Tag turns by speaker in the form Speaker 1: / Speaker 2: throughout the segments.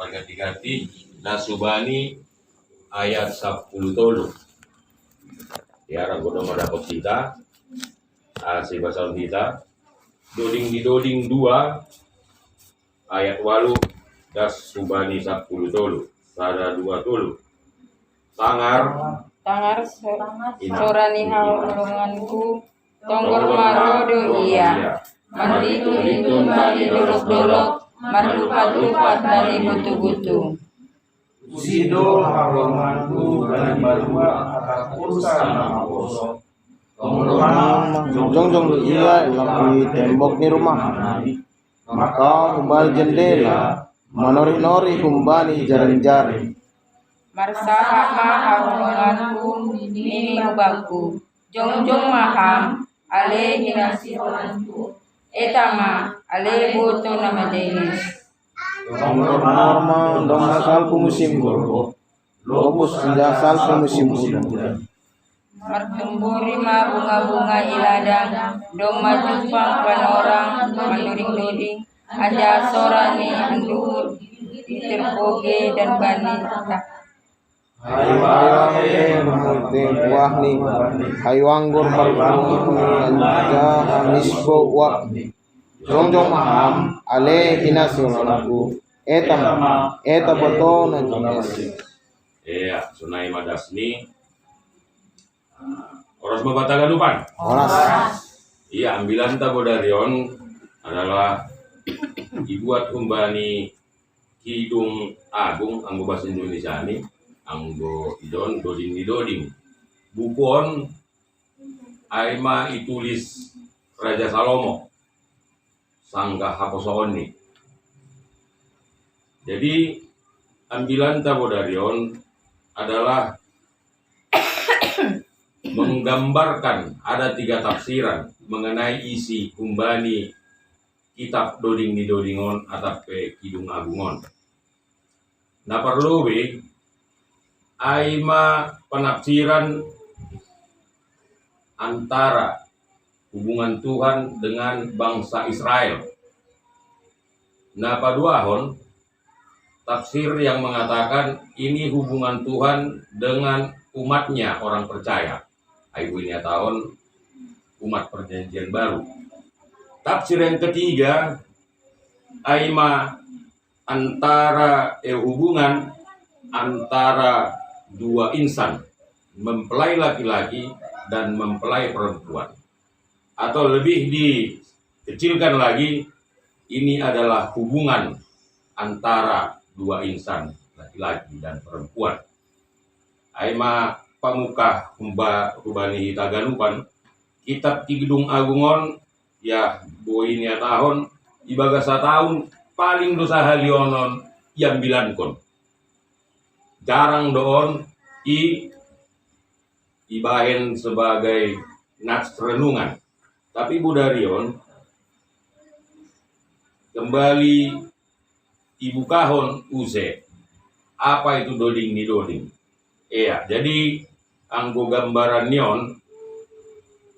Speaker 1: Pargati-gati Nasubani ayat 10 tolu. Ya, ragono mendapat kita si basal kita doding di doding 2 ayat 8 das subani 10 tolu sada 2 tolu tangar
Speaker 2: sorani haulunganku tonggor marodo iya manditun tali dolok-dolok marlupat-lupat tali gutu-gutu
Speaker 3: Usido haromanku dan barua atas urusan makoso.
Speaker 4: Jongjong iya lampu tembok di rumah. Maka humbal jendela, menori-nori humbani jari-jari.
Speaker 2: marsahak maharunganku ini mubaku jongjong maham ale hinasiranku etama ale buto nama jenis
Speaker 4: Norma dong asal musim gorgo. Lobus asal musim hujan.
Speaker 2: martumburi ma bunga-bunga iladang dong majupang panorang manuring-nuring aja sorani andur diterpoge dan banita
Speaker 4: Hayu buah nih. Hayu anggur parfum aja misbo wak. Jongjong maham ale hinasiranku. Eta beto na jenis.
Speaker 1: ya sunai madasni oras mabataga lupan.
Speaker 4: Oras.
Speaker 1: Iya, ambilan tabodarion adalah dibuat umbani Kidung Agung anggo bahasa Indonesia ini anggo idon doding di doding bukon aima itulis Raja Salomo sangga haposoni. Jadi ambilan tabodarion adalah menggambarkan ada 3 tafsiran mengenai isi umbani kitab doding di dodingon atau Kidung Agungon. Nah perlu aima penafsiran antara hubungan Tuhan dengan bangsa Israel. Nah paduahon tafsir yang mengatakan ini hubungan Tuhan dengan umatnya orang percaya. Ibu ini tahun umat perjanjian baru. Tafsir yang ketiga aima antara hubungan antara 2 insan, mempelai laki-laki dan mempelai perempuan. Atau lebih dikecilkan lagi, ini adalah hubungan antara 2 insan, laki-laki dan perempuan. Aima pamuka hubani tagalupan kitab Kidung Agungon ya boinya tahun ibaga tahun paling dosa halionon yang bilankon jarang doon ibahen sebagai nats renungan, tapi budarion kembali ibu kahon use apa itu doding di doding. Iya, jadi anggo gambaran neon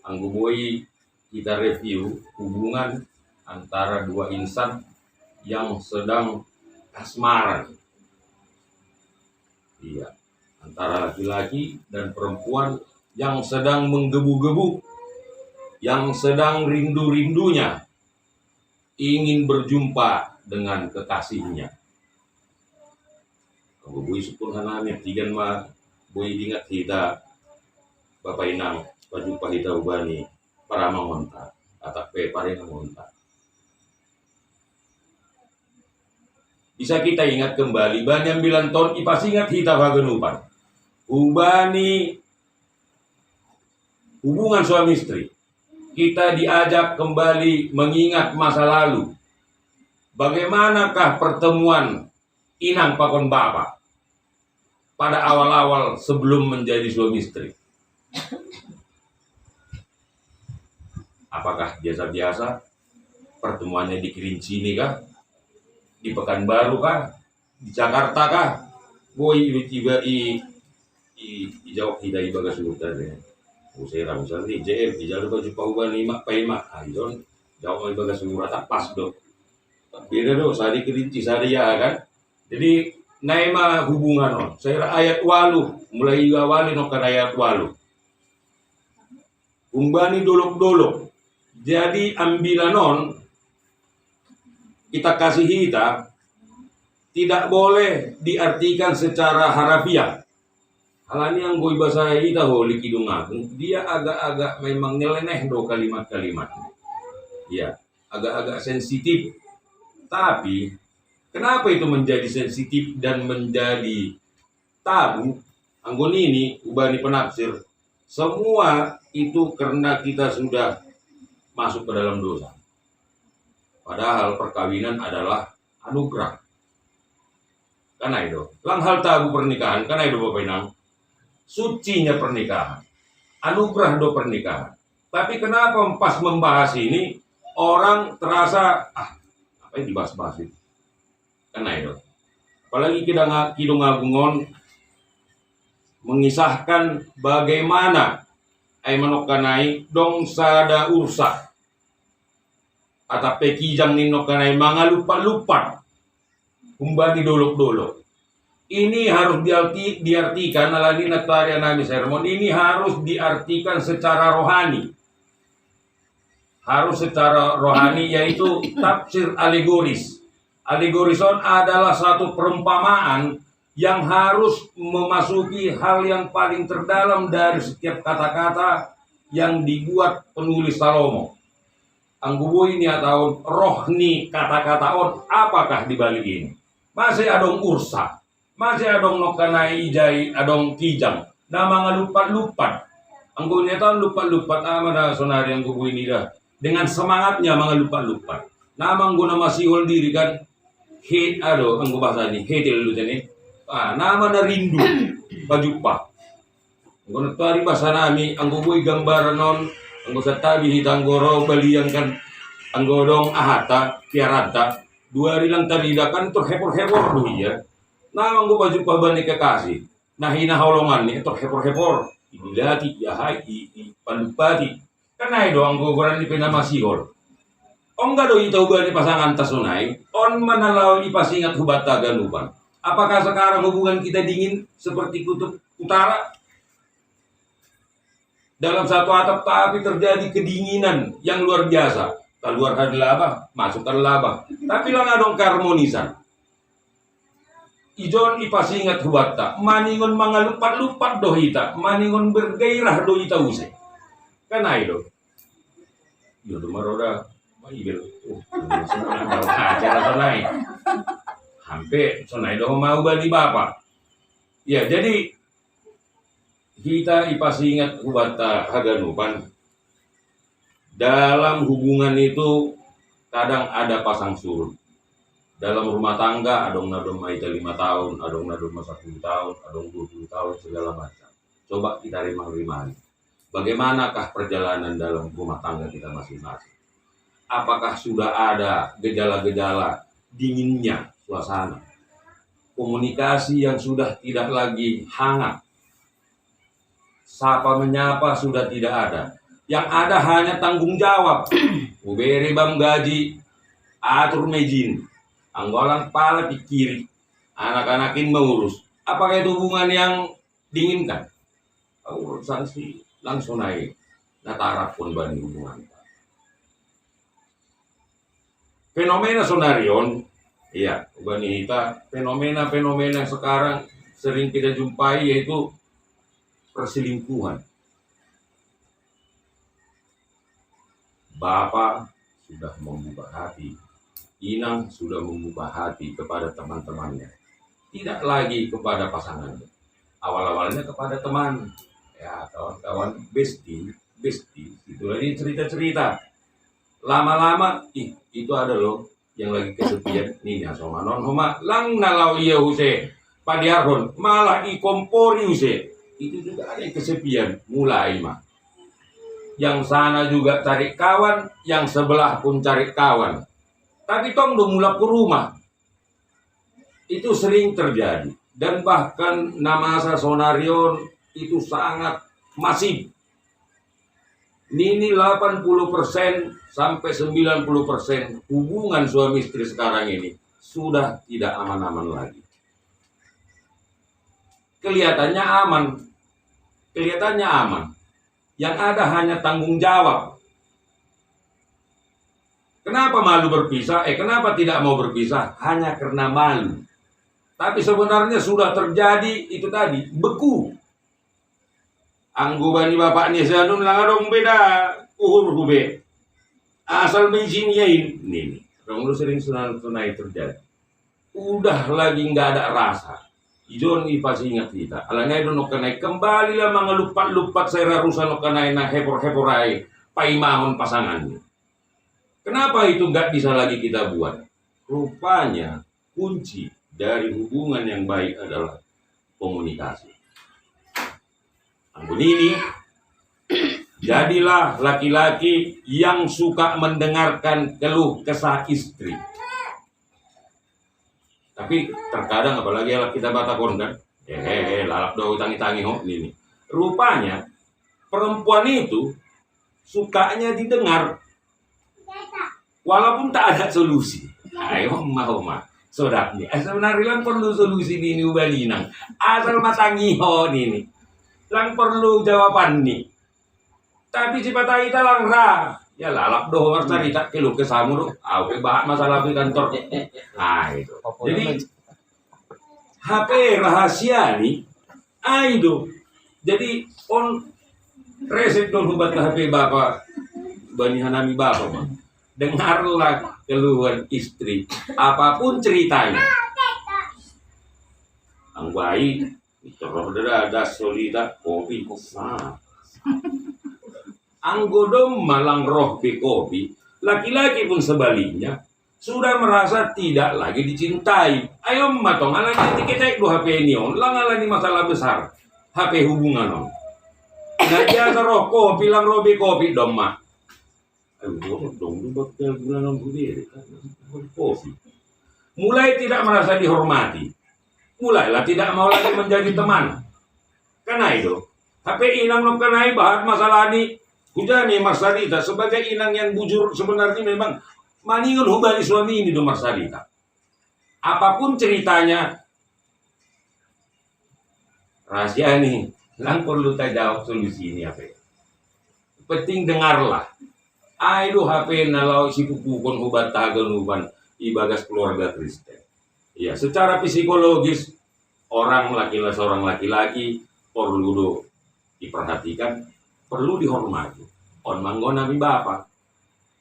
Speaker 1: anggo boy kita review hubungan antara 2 insan yang sedang kasmaran. Iya, antara laki-laki dan perempuan yang sedang menggebu-gebu, yang sedang rindu-rindunya ingin berjumpa dengan kekasihnya. Anggo boy supun hanamnya tigan mah boy ingat kita Bapak Inang pajumpa kita ubani para mangonta atau pare mangonta. Bisa kita ingat kembali banyak bilang tahun ipas ingat kita bagenupan ubani hubungan suami istri. Kita diajak kembali mengingat masa lalu. Bagaimanakah pertemuan inang pakon bapak pada awal-awal sebelum menjadi suami istri? Apakah biasa-biasa pertemuannya di Kerinci kah? Di Pekanbaru kah? Di Jakarta kah? Boy tiba i jawab kita ibaga sultan ya. Usai ramsan di JM di jalur baju pauban 5 payma ayon jawab ibaga sumura tak pas do. Beda do sari Kerinci sari ya kan? Jadi naima hubungan on. Saya ayat walu mulai awali no kan ayat walu. Umbani dolok-dolok. Jadi ambilanon kita kasih hita tidak boleh diartikan secara harafiah. Halani yang boy bahasa hita holi kidung agung, dia agak-agak memang nyeleneh do kalimat-kalimat. Ya, agak-agak sensitif. Tapi kenapa itu menjadi sensitif dan menjadi tabu? Anggun ini ubani penafsir. Semua itu karena kita sudah masuk ke dalam dosa. Padahal perkawinan adalah anugerah. Karena itu, lang hal tabu pernikahan, karena itu Bapak Inang, sucinya pernikahan, anugerah do pernikahan. Tapi kenapa pas membahas ini orang terasa apa yang dibahas-bahas itu? Karena itu, apalagi kita kidung agungon mengisahkan bagaimana ay manokanai dong sada ursa atau pekijang ninokanai mga lupa-lupa kumbani dolok-dolok. Ini harus diartikan alani natarian nami sermon, ini harus diartikan secara rohani. Harus secara rohani, yaitu tafsir alegoris. Alegorison adalah satu perumpamaan yang harus memasuki hal yang paling terdalam dari setiap kata-kata yang dibuat penulis Salomo. Anggubo ini atau rohni kata-kata on, apakah di balik ini? Masih adong ursa, masih adong nokanai ijai, adong kijang, nama ngalupat-lupat. Anggunya tahun lupat-lupat amana sonari anggubo ini dah. Dengan semangatnya mengelupat-lupat. Nama angguna masihol diri kan, hate ado, anggo bahasa ini, hate lu ini. Nama na rindu pajuppa. Anggo natari bahasa nami, anggo boy gambaran non, anggo sa tabi hitanggoro baliang kan, anggo dong ahata, tiarata, 2 hari lang tarida kan terhepor-hepor do iya. Nama anggo pajuppa bani kekasih, nah hinaholongan ni terhepor-hepor, ibilati, yahai, pandupati. Karena itu anggo goran ni pinamasihol. Ongga do itaw bani pasangan tasunay, on manalaw ipasingat hubata ganupan. Apakah sekarang hubungan kita dingin seperti kutub utara? Dalam satu atap tapi terjadi kedinginan yang luar biasa. Keluar ke labah, masuk ke labah. Tapi lang adong keharmonisan. Ijon ipasingat hubata, maningon mga lupat-lupat dohita, maningon bergairah dohita use. Karena itu. Yo maroda maibel. Acara sonai. Hampir sonai doh mau bali bapak. Ya, jadi kita ipasingat hubata haganupan. Dalam hubungan itu kadang ada pasang surut. Dalam rumah tangga adong nadong maita 5 tahun, adong nadong 10 tahun, adong 20 tahun segala macam. Coba kita rimang-rimang. Bagaimanakah perjalanan dalam rumah tangga kita masing-masing? Apakah sudah ada gejala-gejala dinginnya suasana? Komunikasi yang sudah tidak lagi hangat. Sapa menyapa sudah tidak ada. Yang ada hanya tanggung jawab. Uberi bam gaji, atur mejin. Anggolang pala pikiri. Anak-anakin mengurus. Apakah itu hubungan yang diinginkan? Urusan sih langsung naik. Natarap pun bani hubungan. Fenomena sonarion, iya, bani kita, fenomena-fenomena yang sekarang sering kita jumpai yaitu perselingkuhan. Bapak sudah membuka hati, inang sudah membuka hati kepada teman-temannya, tidak lagi kepada pasangannya. Awal-awalnya kepada teman, ya kawan-kawan, bestie, itu lagi cerita-cerita. Lama-lama, itu ada loh yang lagi kesepian, nih sama non homa lang nalau iya use, padiarhon malah ikompori use. Itu juga ada yang kesepian, mulai mah. Yang sana juga cari kawan, yang sebelah pun cari kawan. Tapi tong do mulak ke rumah. Itu sering terjadi. Dan bahkan namasa sonarion itu sangat masif. Nini 80% sampai 90% hubungan suami istri sekarang ini sudah tidak aman-aman lagi. Kelihatannya aman. Yang ada hanya tanggung jawab. Kenapa malu berpisah? Kenapa tidak mau berpisah? Hanya karena malu. Tapi sebenarnya sudah terjadi itu tadi, beku. Anggo bani bapak ni sanun langadong beda uhur hube. Asal bensin yain. Nih. Orang lu sering sunai terjadi. Udah lagi nggak ada rasa. Ijon pasti ingat kita. Alangnya itu nokanai kembali lah mga lupat-lupat saya rarusan nokanai na hepor-heporai paimahon pasangannya. Kenapa itu nggak bisa lagi kita buat? Rupanya kunci dari hubungan yang baik adalah komunikasi. Anggun ini, jadilah laki-laki yang suka mendengarkan keluh kesah istri. Tapi terkadang apalagi kita Batakon kan, lalap do tangi-tangi ini. Rupanya perempuan itu sukanya didengar, walaupun tak ada solusi. Ayo mah. Sodapnya, sebenarnya lang perlu solusi ini ubalinang. Asal matangiho ini, lang perlu jawaban nih. Tapi si patah kita lang ya lalap doh cerita kilo ke samur, aku bahas masalah di kantor. Nah itu. Jadi HP rahasia nih, itu. Jadi on reset dong hubat ke HP bapak, bani hanami bapak mah. Dengarlah keluhan istri, apapun ceritanya. Ang baik, terus ada solida kopi kosna. Ang godom malang roh be kopi, laki-laki pun sebaliknya sudah merasa tidak lagi dicintai. Ayo matong alani tiket do HP ini on, lang alani masalah besar. HP hubungan on. Ngaja roh kopi lang roh be kopi dom mak. Mulai tidak merasa dihormati, mulailah tidak mau lagi menjadi teman. Karena itu HP inang lo kenai bahas masalah ini hujani Marsalita sebagai inang yang bujur sebenarnya memang maningun hubali suami ini do Marsalita. Apapun ceritanya rahasia nih, lang perlu tak jawab solusi ini apa? Penting dengarlah. Ayo HP nalau si pupukon hubat tagal huban ibagas keluarga Kristen. Ya, secara psikologis seorang laki-laki perlu diperhatikan, perlu dihormati. On manggon nabi bapak,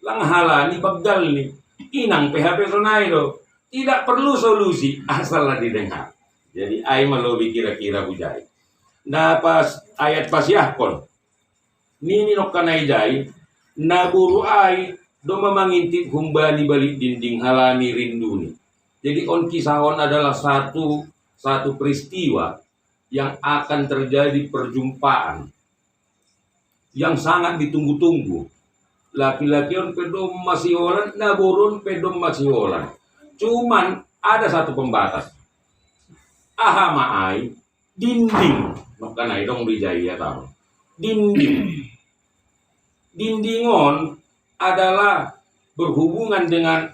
Speaker 1: lang halani begal nih, inang PHP sonai do, tidak perlu solusi asallah didengar. Jadi ay malobi kira-kira bujai. Nah pas ayat pas yahkon, nini nokanai jai. Naburu ai do memangintip humbani balik dinding halani rinduni. Jadi on kisahon adalah satu peristiwa yang akan terjadi perjumpaan yang sangat ditunggu-tunggu. Laki-laki on pedom masih olan, naburun pedom masih olan. Cuman ada satu pembatas. Ahama ai dinding. Nokanai dong dijaya tahu. Dindingon adalah berhubungan dengan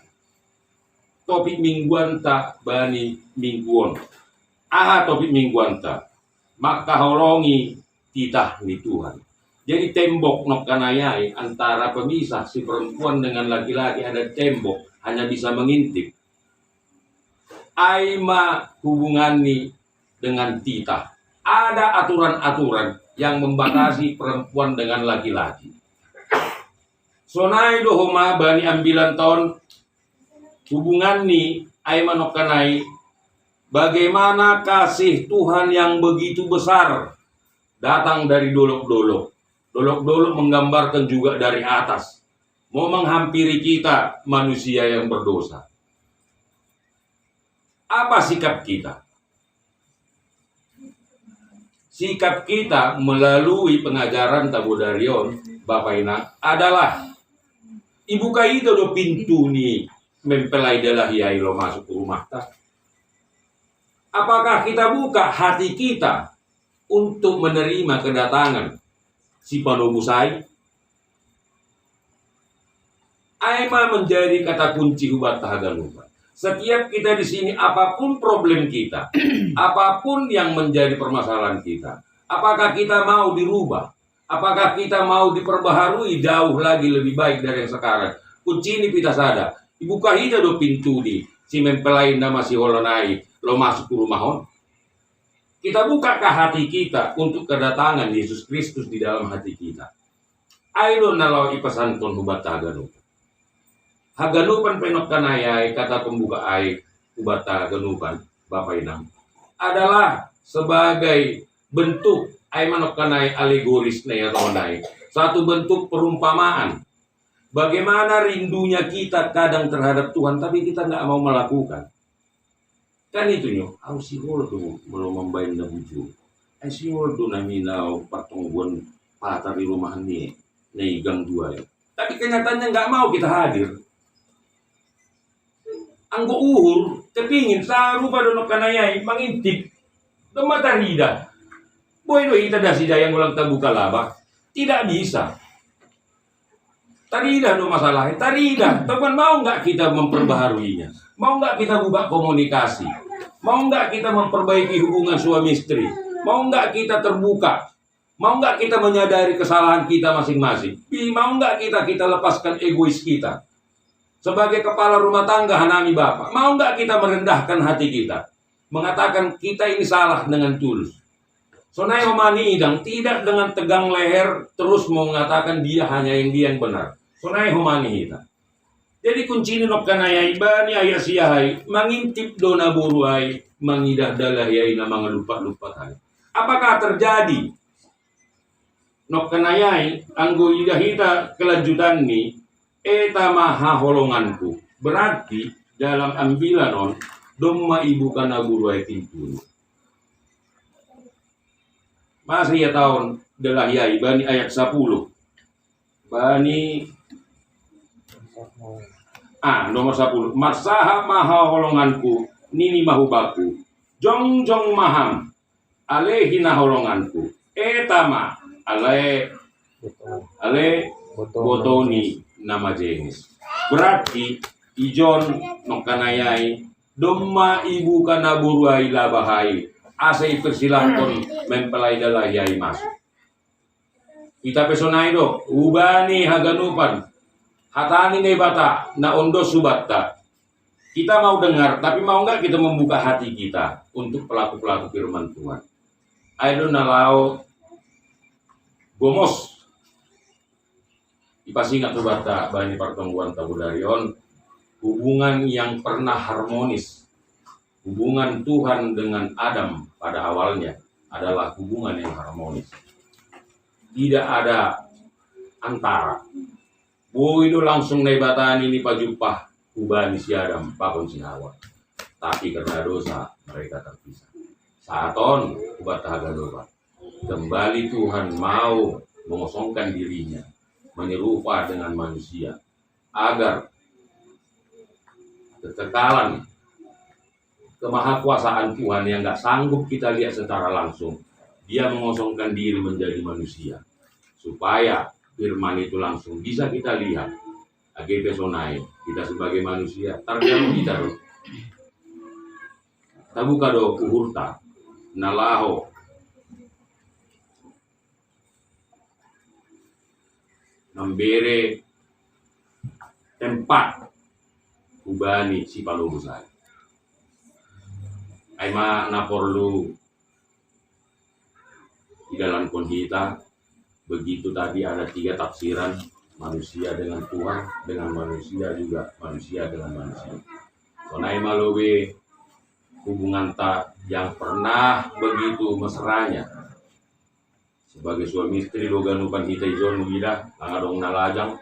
Speaker 1: topik mingguan tak bani mingguan. Topik mingguan tak. Maka holongi titah ni Tuhan. Jadi tembok nokanayai antara pemisah si perempuan dengan laki-laki ada tembok hanya bisa mengintip. Aima hubungan ni dengan titah. Ada aturan-aturan yang membatasi perempuan dengan laki-laki. Sonai dohoma bani ambilan tahun hubungan ni ay manokanai bagaimana kasih Tuhan yang begitu besar datang dari dolok-dolok. Dolok-dolok menggambarkan juga dari atas. Mau menghampiri kita manusia yang berdosa. Apa sikap kita? Sikap kita melalui pengajaran Tabodarion Bapak Ina adalah ibuka itu do pintu nih mempelai adalah yai lo masuk ke rumah tak? Apakah kita buka hati kita untuk menerima kedatangan si panobusai? Aima menjadi kata kunci hubat tahagalupa. Setiap kita di sini, apapun problem kita, apapun yang menjadi permasalahan kita, apakah kita mau dirubah, apakah kita mau diperbaharui jauh lagi lebih baik dari yang sekarang. Kunci ini kita sadar. Ibuka hida do pintu di si mempelain nama si holonai lo masuk ke rumah on. Kita bukakah hati kita untuk kedatangan Yesus Kristus di dalam hati kita. Ayo nalau ipasan ton hubat haganu. Haganupan penok kanayai kata pembuka ai hubat haganupan Bapak Inang adalah sebagai bentuk ai manok kanai alegoris neyaronai. Satu bentuk perumpamaan. Bagaimana rindunya kita kadang terhadap Tuhan tapi kita nggak mau melakukan. Kan itu nyo, au si holdo belum membain na buju. Ai si holdo na minau patungguan patar di rumah ni naigang dua ya. Tapi kenyataannya nggak mau kita hadir. Anggo uhur, kepingin sa rupa dono kanayai mangintip. Do matarida. Boy do ita dasi dayang ulang tabuka laba. Tidak bisa. Tarida do masalahnya, tarida. Teman mau nggak kita memperbaharuinya? Mau nggak kita buka komunikasi? Mau nggak kita memperbaiki hubungan suami istri? Mau nggak kita terbuka? Mau nggak kita menyadari kesalahan kita masing-masing? Mau nggak kita lepaskan egois kita? Sebagai kepala rumah tangga Hanami Bapak, mau nggak kita merendahkan hati kita? Mengatakan kita ini salah dengan tulus. Sonai homani idang, tidak dengan tegang leher terus mau mengatakan dia yang benar. Sonai homani idang. Jadi kunci ni nok kanayai bani ayah siyahai mengintip dona buruai mangidah dalahai na mga lupa-lupa tayo. Apakah terjadi nok kanayai anggo idahita kelanjutan ni eta maha holonganku. Berarti dalam ambilan on domma ibu kana buruai tintu. Masih ya tahun dalahai bani ayat 10. Bani nomor 10. Marsaha maha holonganku nini mahubaku jong maham alehina holonganku etama ale botoni nama jenis. Berarti ijon nokanayai domma ibu kana buruai labahai asai persilahkan mempelai dalayai masuk. Kita pesonai do ubani haganupan hatani ne bata na ondo subatta. Kita mau dengar, tapi mau nggak kita membuka hati kita untuk pelaku-pelaku firman Tuhan. Ayo nalau gomos. Ipasi nggak tuh bata banyak pertemuan tabularion. Hubungan yang pernah harmonis, hubungan Tuhan dengan Adam pada awalnya adalah hubungan yang harmonis. Tidak ada antara. Boy itu langsung nebatan ini pajupah ubani si Adam pakon si Hawa. Tapi karena dosa mereka terpisah. Saaton ubat hagadoba. Kembali Tuhan mau mengosongkan dirinya, menyerupa dengan manusia agar kekekalan kemahakuasaan Tuhan yang nggak sanggup kita lihat secara langsung, dia mengosongkan diri menjadi manusia supaya firman itu langsung bisa kita lihat. Age pesonai kita sebagai manusia terjauh kita do. Tabuka do uhurta nalaho memberi tempat ubani si palubusai. Aima naporlu di dalam konhita. Begitu tadi ada 3 tafsiran, manusia dengan Tuhan, dengan manusia juga, manusia dengan manusia. Sonai malowe hubungan tak yang pernah begitu mesranya. Sebagai suami istri loganupan kita izon mugidah, langadong nalajang.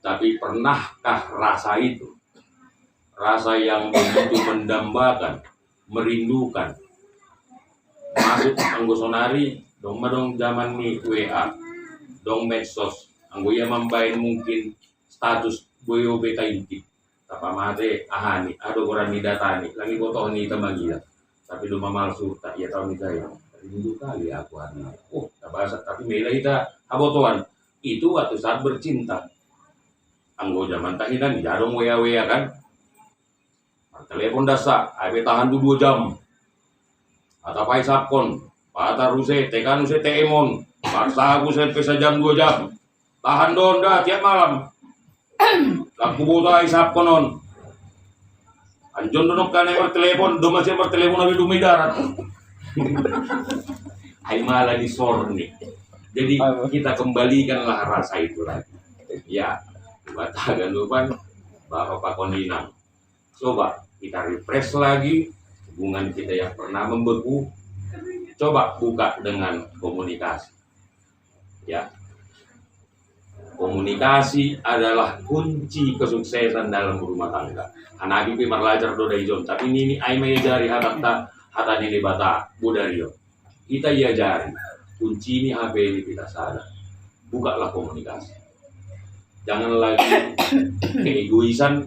Speaker 1: Tapi pernahkah rasa itu? Rasa yang begitu mendambakan, merindukan. Masuk anggosonari, dong madong zaman ni WA, dong medsos, anggo ya mambain mungkin status boyo beta intip, tapamate ahani, ado koran ni datani, lagi botoh ni tamagila, tapi lumamal surta, ya tahu ni kayo, rindu kali aku hari, tabasa, tapi mela kita habotoan, itu waktu saat bercinta, anggo zaman tahinan, jadong WA kan, telepon dasa, abe tahan dulu 2 jam. Atapai sapkon, patar ruse, tekan ruse teemon, paksa aku sampai sejam 2 jam. Tahan don dah tiap malam. Laku buta isap konon. Anjon donok kan bertelepon, do masih bertelepon nabi dumi darat. Ay malah disor nih. Jadi kita kembalikanlah rasa itu lagi. Ya, batagan lupan Bapak Pakoninang. Coba kita refresh lagi hubungan kita yang pernah membeku. Coba buka dengan komunikasi. Ya. Komunikasi adalah kunci kesuksesan dalam rumah tangga. Anak ibu marlajar do daijon, tapi ini aime jari hata ini bata budario. Kita jari kunci ini HP ini kita sadar. Bukalah komunikasi. Jangan lagi keegoisan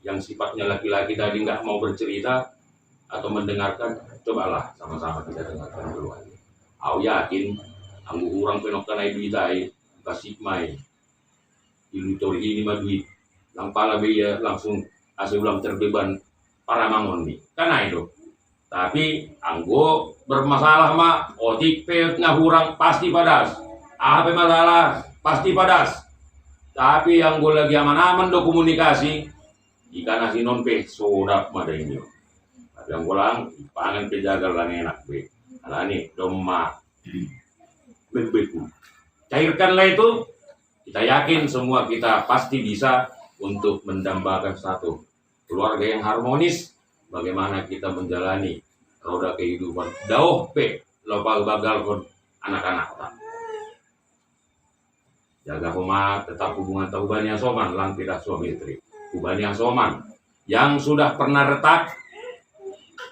Speaker 1: yang sifatnya laki-laki tadi nggak mau bercerita atau mendengarkan. Cobalah sama-sama kita dengarkan dulu aja. Aku yakin anggu orang penokkan ibu itai kasih mai ilutor ini mah duit lang pala biaya langsung asal ulang terbeban para mangon nih kan itu. Tapi anggo bermasalah mah otik pe ngahurang pasti padas. Apa masalah pasti padas. Tapi yang gue lagi aman-aman do komunikasi ikan nasi non pe sodap mada ini. Tapi yang gue lang pangan penjaga lang enak be. Ala nih domma bebeku. Cairkanlah itu, kita yakin semua kita pasti bisa untuk mendambakan satu keluarga yang harmonis. Bagaimana kita menjalani roda kehidupan dauh pe lopa bagal kon anak-anak tak. Jaga homa tetap hubungan tahuban yang soman lang tidak suami istri. Hubungan yang soman yang sudah pernah retak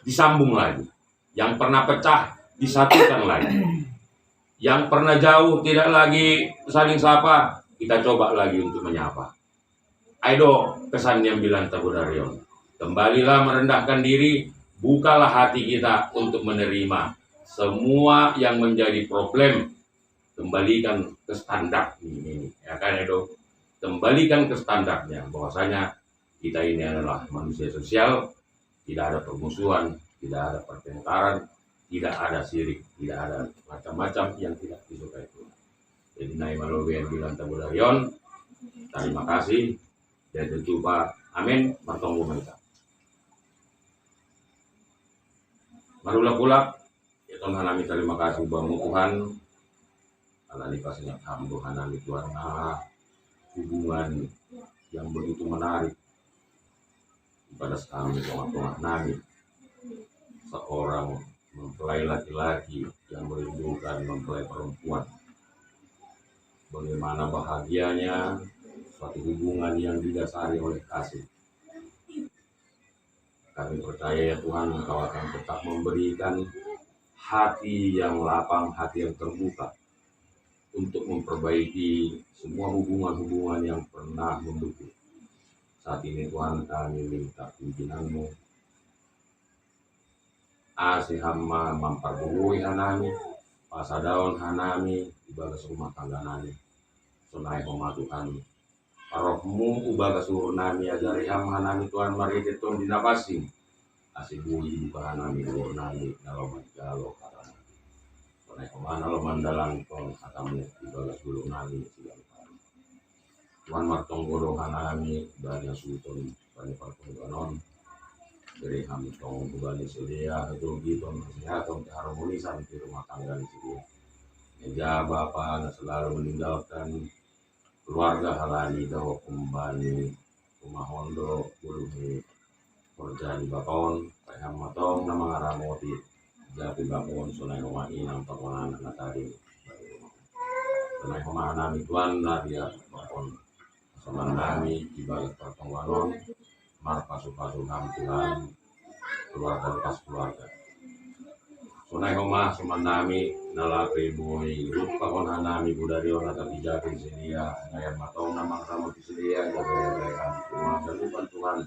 Speaker 1: disambung lagi, yang pernah pecah disatukan lagi. Yang pernah jauh tidak lagi saling sapa, kita coba lagi untuk menyapa. Ayo pesan yang bilang Tabu Darion. Kembalilah merendahkan diri, bukalah hati kita untuk menerima semua yang menjadi problem. Kembalikan ke standar ini, ya kan Edo? Kembalikan ke standarnya, bahwasanya kita ini adalah manusia sosial, tidak ada permusuhan, tidak ada pertengkaran, tidak ada sirik, tidak ada macam-macam yang tidak disukai Tuhan. Jadi Nai Malobe yang bilang Tabu Darion, terima kasih dan berjumpa. Amin. Martonggo mereka. Marulah pula, ya Tuhan kami terima kasih bangun Tuhan. Karena dikasihnya hamdu hanami Tuhan, hubungan yang begitu menarik pada kami tengah-tengah nami seorang mempelai laki-laki yang merindukan mempelai perempuan. Bagaimana bahagianya suatu hubungan yang didasari oleh kasih. Kami percaya ya Tuhan, Engkau akan tetap memberikan hati yang lapang, hati yang terbuka untuk memperbaiki semua hubungan-hubungan yang pernah membeku. Saat ini Tuhan kami minta pimpinan-Mu, asih hama mamparbuhui hanami, pasadaon hanami, ibaga rumah tangga nami, sunai homa Tuhan. Parohmu ubaga suruh nami ajari ham hanami Tuhan marideton dinapasing, asih bui buka hanami luar nami, naloman jalo karana. Sunai homa naloman dalang ton hatamu, ibaga suruh nami, silang kami. Tuhan martonggodo hanami, banyak sultan, banyak pertonggonon, dari kami tong kembali sedia itu gitu kesehatan keharmonisan di rumah tangga di sini. Meja bapak selalu meninggalkan keluarga halali dawa kembali rumah hondo buluhi kerja di bakon kayak matong nama ngaramoti jadi bakon sunai rumah ini nampak anak tadi sunai rumah nami tuan nadia bakon sama nami ibarat pertongganon marpasu-pasu Tuhan keluarga lepas keluarga. Sunai rumah semanami nalapi boy lupa kon hanami budario nata pijakin sedia ngayam matong nama kamu di sedia jaga-jaga rumah dan Tuhan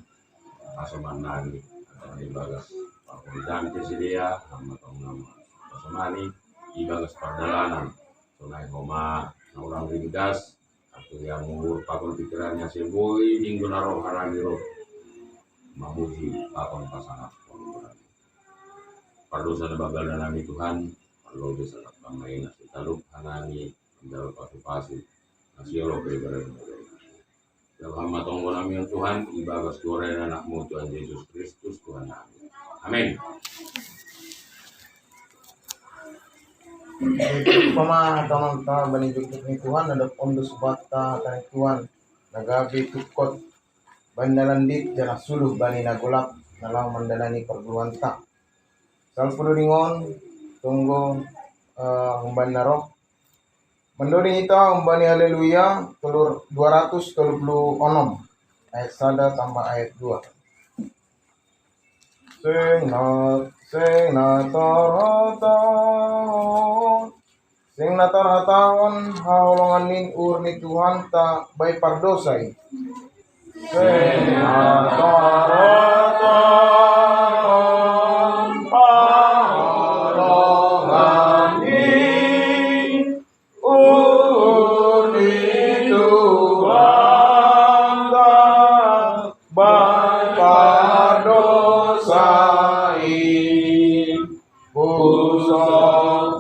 Speaker 1: asamanami atau ibagas pakon di sedia matong nama asamani ibagas perdalanan sunai rumah orang ringgas atau yang ngulur pakon pikirannya si boy minggu naroh haramiro Mamuji papan pasangan pengumuran. Pardosa na bagal na namin Tuhan, parlo sa kapamay na si Taluk, Hanani, Andal Pasupasi, Nasyolo, Kaibaran mo. Dalam matunggu namin ang Tuhan, ibagas gore na anak mo Tuhan Yesus Kristus, Tuhan namin. Amen.
Speaker 4: Pamahatangan ta banijukit ni Tuhan nadap ondo subata kani Tuhan nagabi tukot bandalandit jana suluh bani nagulak nalang mandalani perguruan ta. Salpulo ringon tunggu umban narok. Mendori ita umbani haleluya telur 236 ayat 1 tambah ayat 2. Sing natarhatawan haulungan nin urni Tuhan ta bay pardosay. Sing natarhatawan haulungan nin urni Tuhan ta bay pardosay. Pusok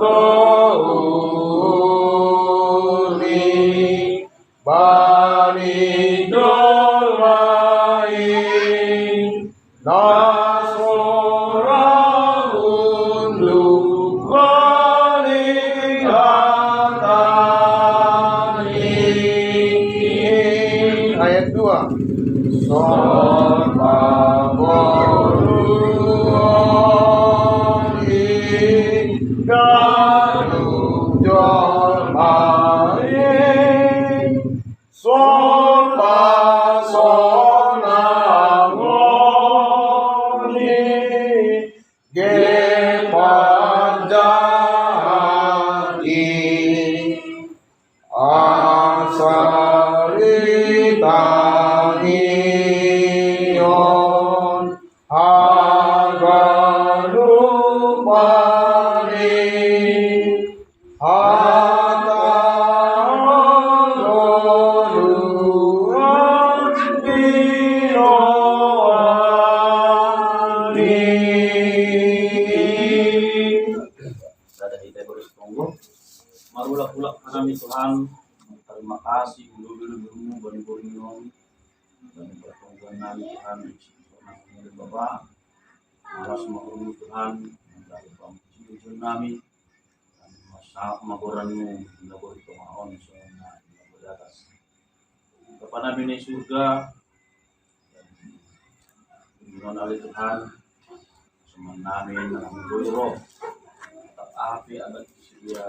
Speaker 4: turni bani dolmai nasora unduk bani hatani. Ayat 2. Sorba Galuh jolmai son pasona ngoni ge panjati asari tangion agalu
Speaker 3: Marulak-ulak kami Tuhan, terima kasih dulu-dulu bani-bani dan pertolongan kami Tuhan, dari Bapa, alas maulud Tuhan, dari pamuji kami, dan masak magoranmu, nabur tumaon, soalnya beratas. Kepada nabi di surga, dan ali Tuhan, semua namin, namun roh, api adat sedia